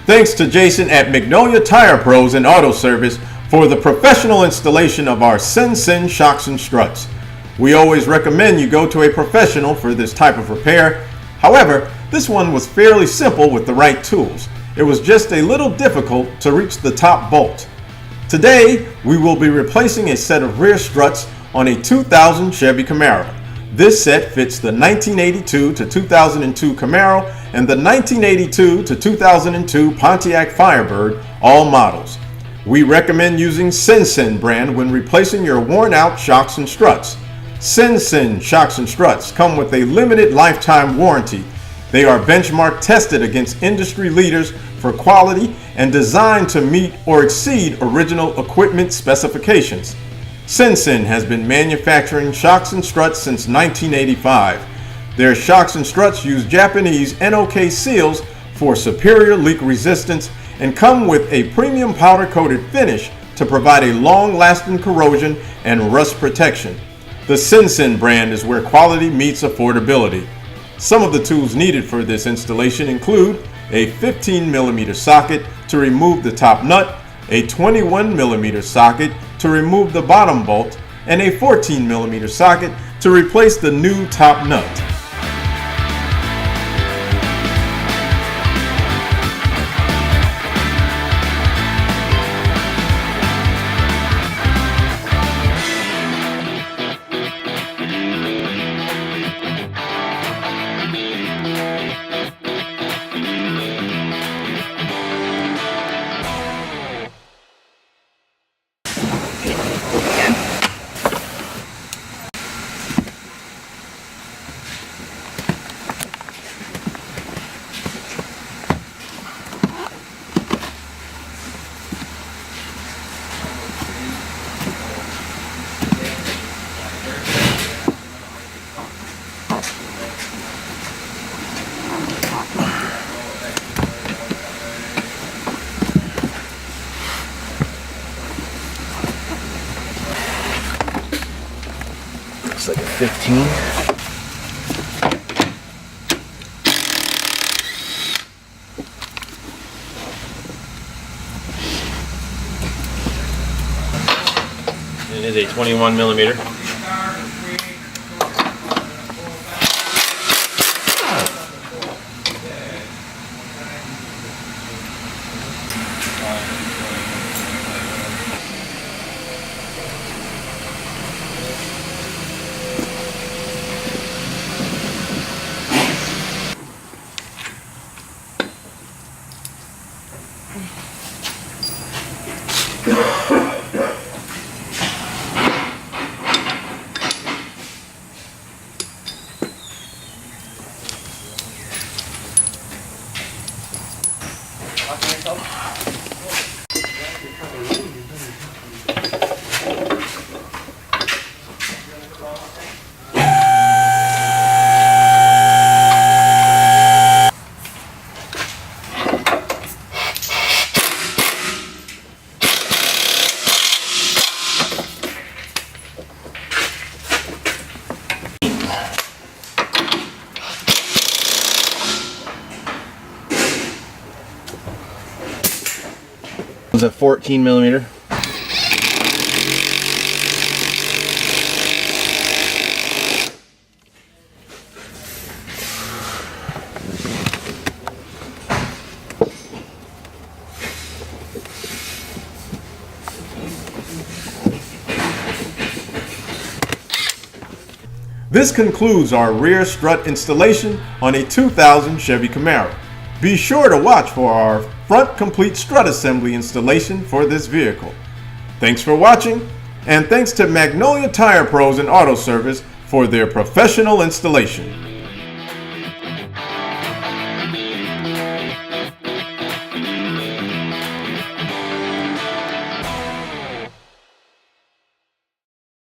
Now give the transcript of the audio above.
Thanks to Jason at Magnolia Tire Pros and Auto Service for the professional installation of our Sensen shocks and struts. We always recommend you go to a professional for this type of repair. However, this one was fairly simple with the right tools. It was just a little difficult to reach the top bolt. Today, we will be replacing a set of rear struts on a 2000 Chevy Camaro. This set fits the 1982 to 2002 Camaro and the 1982 to 2002 Pontiac Firebird, all models. We recommend using Sensen brand when replacing your worn out shocks and struts. Sensen shocks and struts come with a limited lifetime warranty. They are benchmark tested against industry leaders for quality and designed to meet or exceed original equipment specifications. Sensen has been manufacturing shocks and struts since 1985. Their shocks and struts use Japanese NOK seals for superior leak resistance and come with a premium powder coated finish to provide a long-lasting corrosion and rust protection. The Sensen brand is where quality meets affordability. Some of the tools needed for this installation include a 15mm socket to remove the top nut, a 21mm socket to remove the bottom bolt, and a 14mm socket to replace the new top nut. Looks like a 15. It is a 21mm. It's a 14mm. This concludes our rear strut installation on a 2000 Chevy Camaro. Be sure to watch for our front complete strut assembly installation for this vehicle. Thanks for watching, and thanks to Magnolia Tire Pros and Auto Service for their professional installation.